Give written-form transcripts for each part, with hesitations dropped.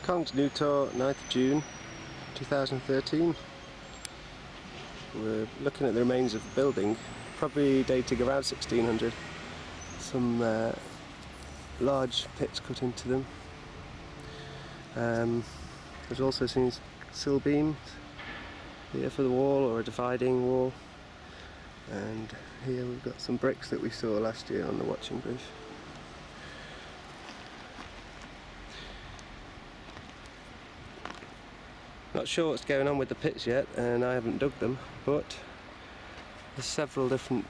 Kongens Nytorv, 9th of June 2013. We're looking at the remains of the building, probably dating around 1600. Some large pits cut into them. There's also seen sill beams here for the wall, or a dividing wall, and here we've got some bricks that we saw last year on the watching brief. Not sure what's going on with the pits yet, and I haven't dug them, but there's several different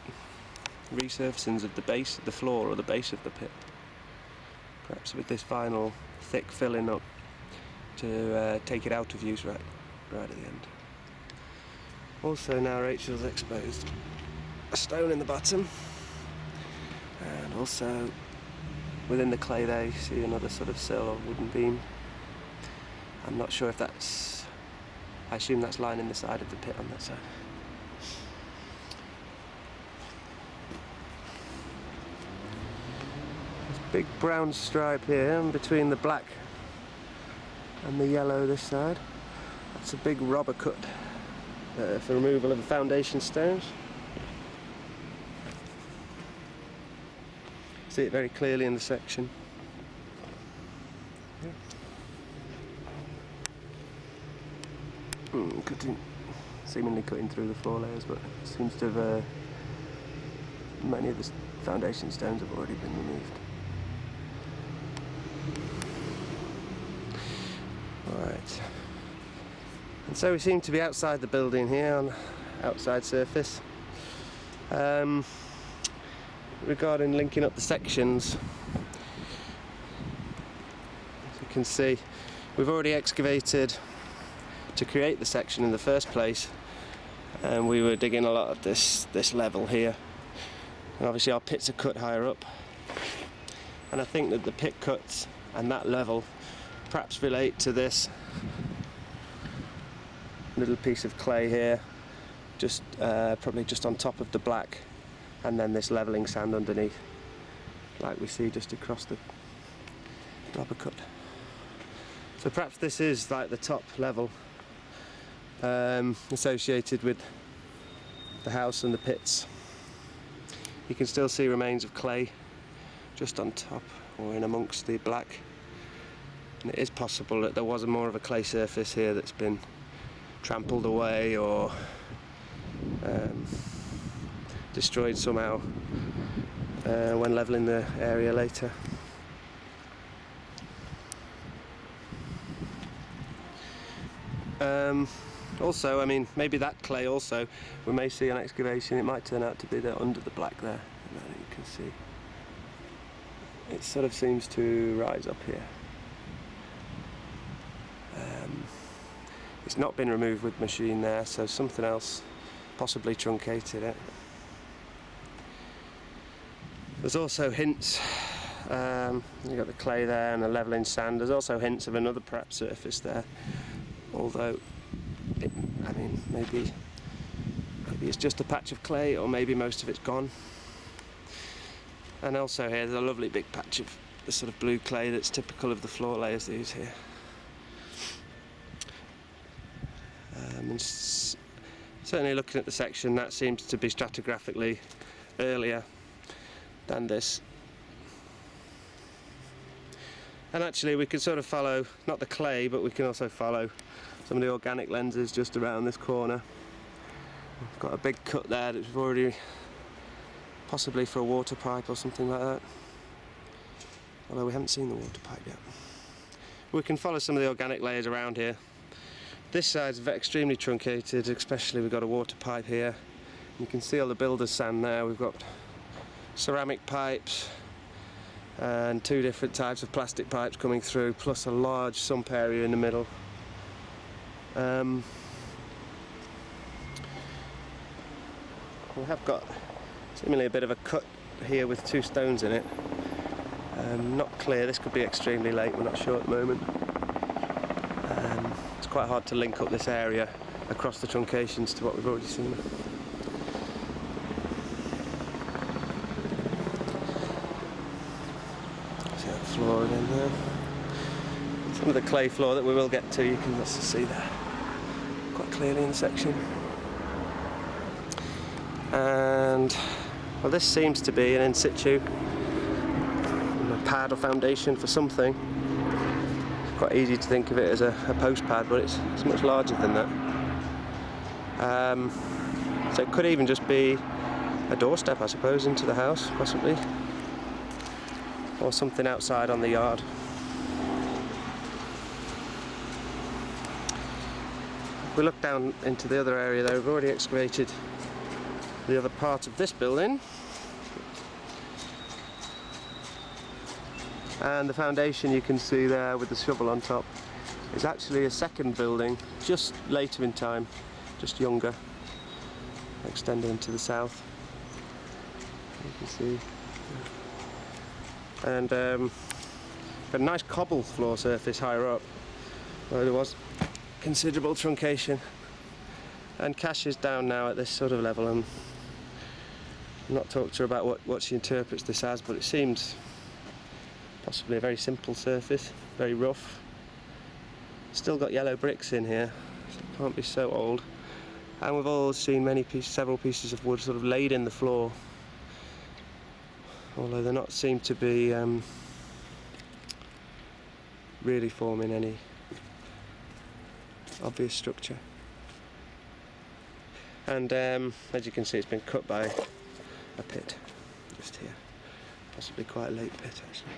resurfacings of the base of the floor or the base of the pit. Perhaps with this vinyl thick filling up to take it out of use right at the end. Also now Rachel's exposed a stone in the bottom, and also within the clay there you see another sort of sill or wooden beam. I'm not sure if that's, I assume that's lining the side of the pit on that side. There's a big brown stripe here in between the black and the yellow this side. That's a big robber cut for removal of the foundation stones. See it very clearly in the section. Seemingly cutting through the floor layers, but it seems to have many of the foundation stones have already been removed. Alright, and so we seem to be outside the building here on the outside surface. Regarding linking up the sections, as you can see, we've already excavated to create the section in the first place, and we were digging a lot of this level here, and obviously our pits are cut higher up, and I think that the pit cuts and that level perhaps relate to this little piece of clay here, just probably just on top of the black, and then this levelling sand underneath, like we see just across the rubber cut. So perhaps this is like the top level associated with the house and the pits. You can still see remains of clay just on top or in amongst the black, and it is possible that there was more of a clay surface here that's been trampled away or destroyed somehow when levelling the area later. Also, I mean, maybe that clay also, we may see on excavation, it might turn out to be there under the black there, and you can see it sort of seems to rise up here. It's not been removed with machine there, so something else possibly truncated it. There's also hints, you've got the clay there and the levelling sand, there's also hints of another perhaps surface there, although I mean, maybe it's just a patch of clay, or maybe most of it's gone. And also here there's a lovely big patch of the sort of blue clay that's typical of the floor layers they use here. And certainly looking at the section, that seems to be stratigraphically earlier than this. And actually we can sort of follow, not the clay, but we can also follow some of the organic lenses just around this corner. We've got a big cut there that's already possibly for a water pipe or something like that, although we haven't seen the water pipe yet. We can follow some of the organic layers around here. This side's extremely truncated, especially we've got a water pipe here. You can see all the builder's sand there. We've got ceramic pipes and two different types of plastic pipes coming through, plus a large sump area in the middle. We have got seemingly a bit of a cut here with two stones in it. Not clear, this could be extremely late, we're not sure at the moment. It's quite hard to link up this area across the truncations to what we've already seen. See that floor again there. Some of the clay floor that we will get to, you can also see there quite clearly in the section. And well, this seems to be an in situ pad or foundation for something. It's quite easy to think of it as a post pad, but it's much larger than that. So it could even just be a doorstep, I suppose, into the house, possibly, or something outside on the yard. If we look down into the other area there, we've already excavated the other part of this building, and the foundation you can see there with the shovel on top is actually a second building just later in time, just younger, extending to the south, you can see. And got a nice cobble floor surface higher up where there was considerable truncation, and Cash is down now at this sort of level, and I'm not talked to her about what she interprets this as, but it seems possibly a very simple surface, very rough. Still got yellow bricks in here, so it can't be so old. And we've all seen several pieces of wood sort of laid in the floor, although they not seem to be really forming any obvious structure. And as you can see, it's been cut by a pit just here, possibly quite a late pit actually.